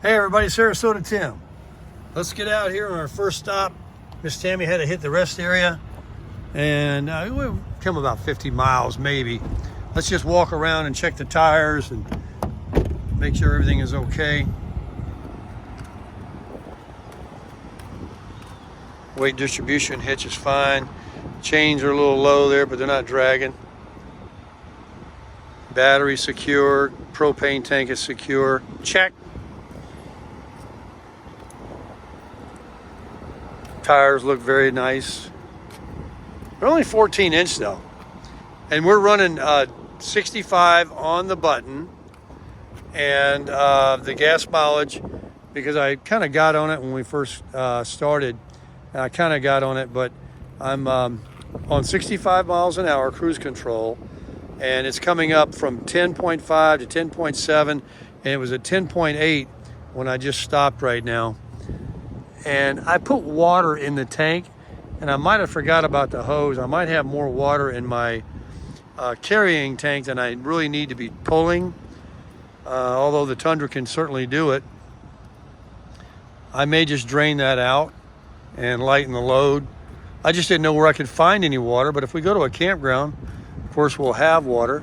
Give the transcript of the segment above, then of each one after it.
Hey everybody, Sarasota Tim. Let's get out here on our first stop. Miss Tammy had to hit the rest area, and we've come about 50 miles maybe. Let's just walk around and check the tires and make sure everything is okay. Weight distribution hitch is fine. Chains are a little low there, but they're not dragging. Battery secure. Propane tank is secure. Check. Tires look very nice. They're only 14-inch though. And we're running 65 on the button. And the gas mileage, because I kind of got on it when we first started. I kind of got on it, but I'm on 65 miles an hour cruise control. And it's coming up from 10.5 to 10.7. And it was at 10.8 when I just stopped right now. And I put water in the tank, and I might have forgot about the hose. I might have more water in my carrying tank than I really need to be pulling, although the Tundra can certainly do it. I may just drain that out and lighten the load. I just didn't know where I could find any water, but if we go to a campground, of course we'll have water.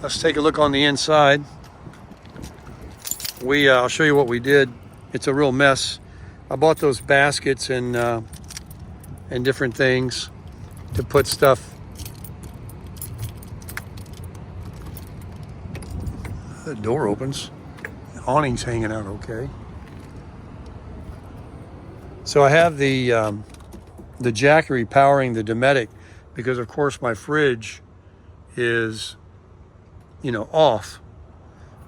Let's take a look on the inside. I'll show you what we did. It's a real mess. I bought those baskets and different things to put stuff. The door opens. The awning's hanging out okay. So I have the Jackery powering the Dometic because of course my fridge is, off.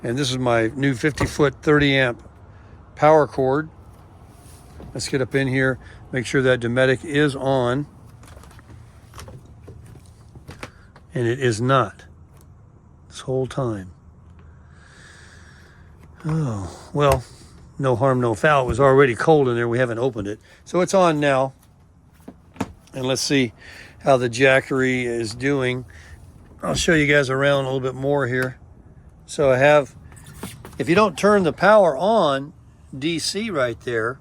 And this is my new 50-foot 30-amp power cord. Let's get up in here, make sure that Dometic is on. And it is not this whole time. Oh, well, no harm, no foul. It was already cold in there. We haven't opened it. So it's on now. And let's see how the Jackery is doing. I'll show you guys around a little bit more here. So I have, if you don't turn the power on, DC right there,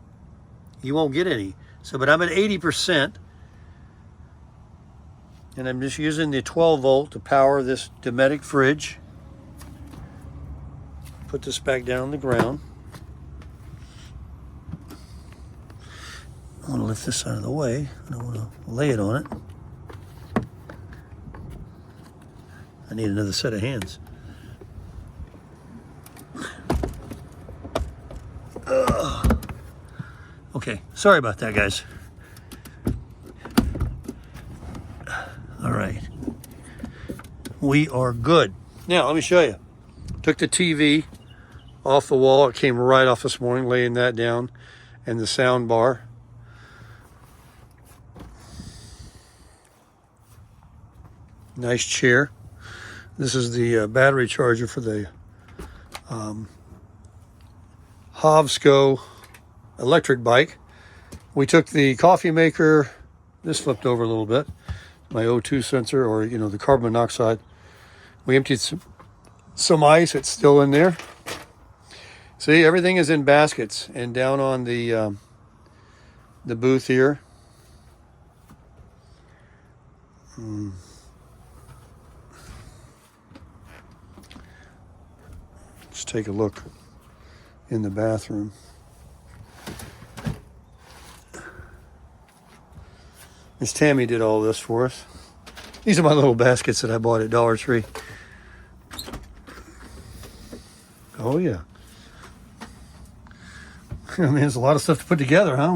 you won't get any. So, but I'm at 80%. And I'm just using the 12 volt to power this Dometic fridge. Put this back down on the ground. I want to lift this out of the way. I don't want to lay it on it. I need another set of hands. Okay, sorry about that, guys. All right. We are good. Now, let me show you. Took the TV off the wall. It came right off this morning, laying that down, and the sound bar. Nice chair. This is the battery charger for the Hovsco electric bike. We took the coffee maker. This flipped over a little bit. My O2 sensor, or the carbon monoxide. We emptied some ice. It's still in there. See, everything is in baskets and down on the booth here. Let's take a look in the bathroom. Miss Tammy did all this for us. These are my little baskets that I bought at Dollar Tree. Oh yeah. I mean, there's a lot of stuff to put together, huh?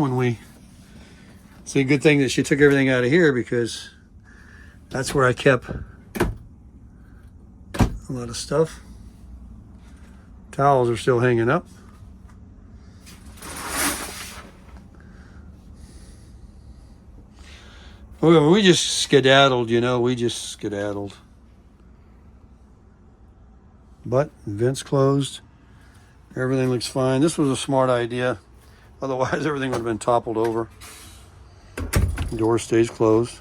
It's a good thing that she took everything out of here because that's where I kept a lot of stuff. Towels are still hanging up. We just skedaddled, we just skedaddled. But vents closed. Everything looks fine. This was a smart idea. Otherwise, everything would have been toppled over. Door stays closed.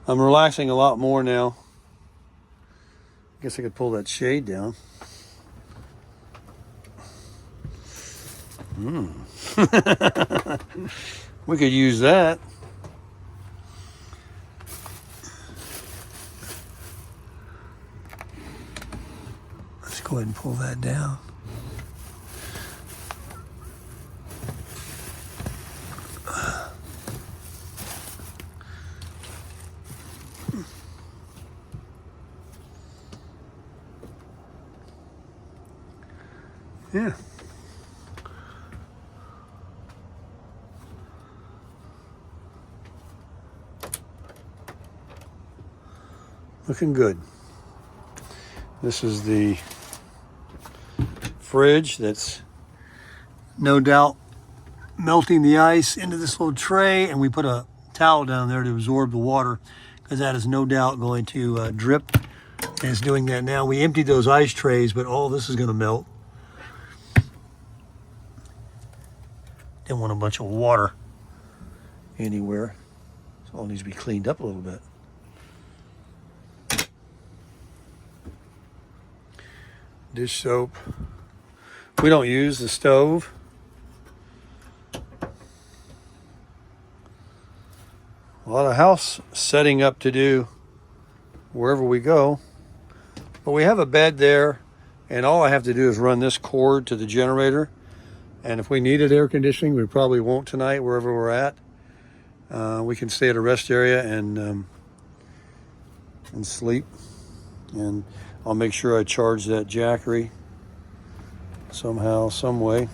I'm relaxing a lot more now. Guess I could pull that shade down. We could use that. Let's go ahead and pull that down. Yeah. Looking good. This is the fridge that's no doubt melting the ice into this little tray, and we put a towel down there to absorb the water because that is no doubt going to drip, and it's doing that now. We emptied those ice trays, but all this is going to melt. Didn't want a bunch of water anywhere, so it all needs to be cleaned up a little bit. Dish soap. We don't use the stove. A lot of house setting up to do wherever we go. But we have a bed there, and all I have to do is run this cord to the generator. And if we needed air conditioning, we probably won't tonight wherever we're at. We can stay at a rest area and sleep. And I'll make sure I charge that Jackery somehow, some way.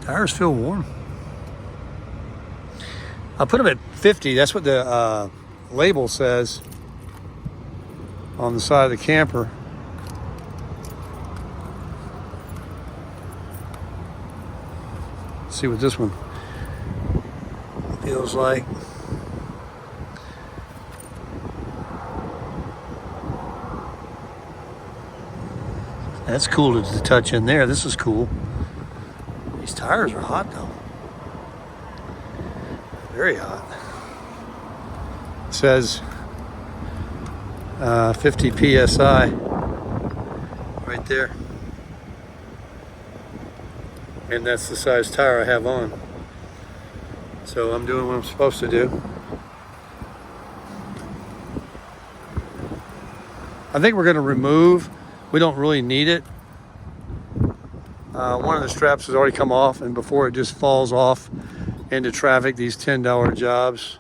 Tires feel warm. I put them at 50. That's what the label says on the side of the camper. Let's see what this one feels like. That's cool to touch in there. This is cool. These tires are hot though. Very hot. It says 50 PSI right there. And that's the size tire I have on. So I'm doing what I'm supposed to do. I think we're going to remove, we don't really need it. One of the straps has already come off, and before it just falls off into traffic, these $10 jobs,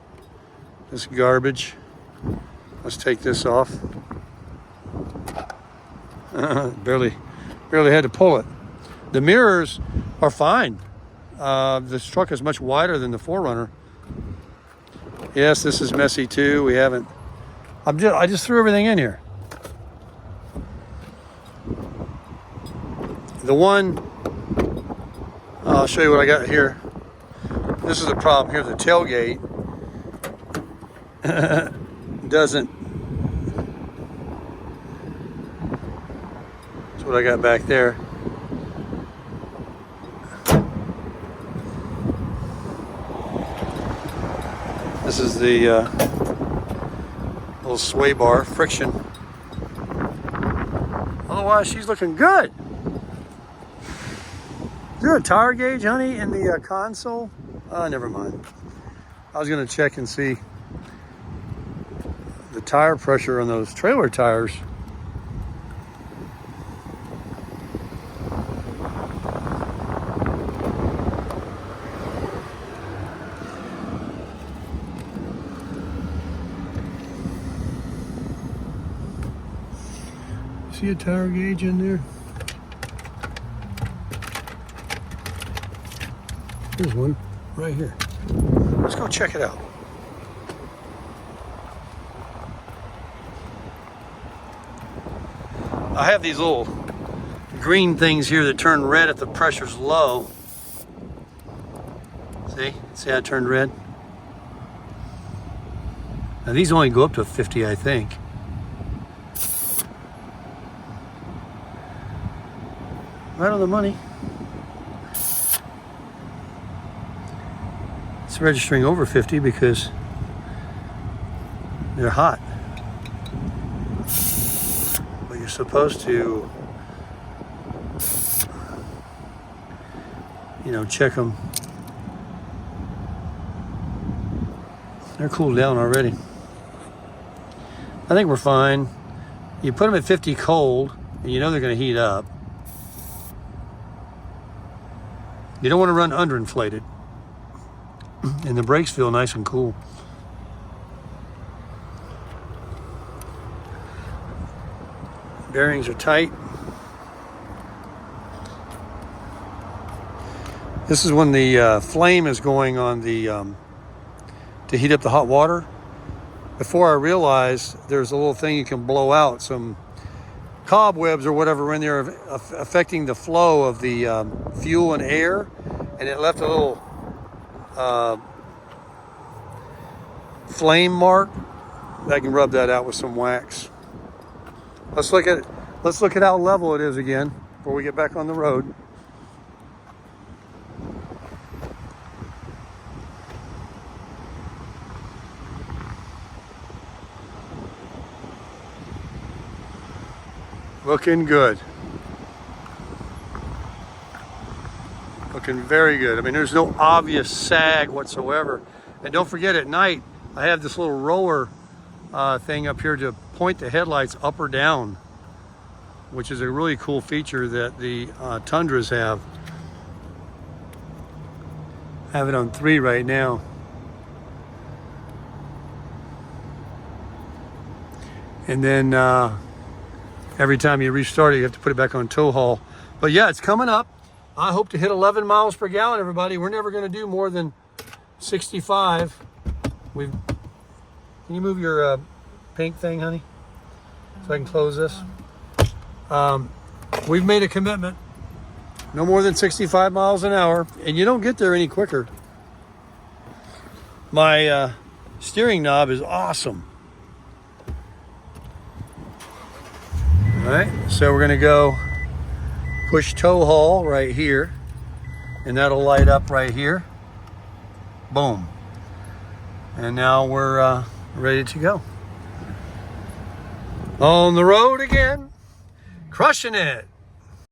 this garbage. Let's take this off. Barely had to pull it. The mirrors are fine. This truck is much wider than the 4Runner. Yes, this is messy too. We haven't. I just threw everything in here. The one, I'll show you what I got here. This is the problem here. The tailgate doesn't. That's what I got back there. This is the little sway bar friction. Otherwise, she's looking good. Is there a tire gauge, honey, in the console? Never mind. I was going to check and see the tire pressure on those trailer tires. See a tire gauge in there? There's one right here. Let's go check it out. I have these little green things here that turn red if the pressure's low. See how it turned red? Now these only go up to 50, I think. Right on the money. It's registering over 50 because they're hot. But you're supposed to, you know, check them. They're cooled down already. I think we're fine. You put them at 50 cold, and you know they're going to heat up. You don't want to run underinflated. And the brakes feel nice and cool. Bearings are tight. This is when the flame is going on the to heat up the hot water. Before I realized there's a little thing you can blow out, some cobwebs or whatever in there affecting the flow of the fuel and air, and it left a little flame mark. I can rub that out with some wax. Let's look at how level it is again before we get back on the road. Looking good. Looking very good. I mean, there's no obvious sag whatsoever. And don't forget, at night, I have this little roller thing up here to point the headlights up or down, which is a really cool feature that the Tundras have. I have it on 3 right now. And then every time you restart it, you have to put it back on tow haul. But yeah, it's coming up. I hope to hit 11 miles per gallon, everybody. We're never going to do more than 65. Can you move your pink thing, honey? So I can close this. We've made a commitment. No more than 65 miles an hour. And you don't get there any quicker. My steering knob is awesome. All right, so we're gonna go push tow haul right here, and that'll light up right here. Boom. And now we're ready to go. On the road again, crushing it.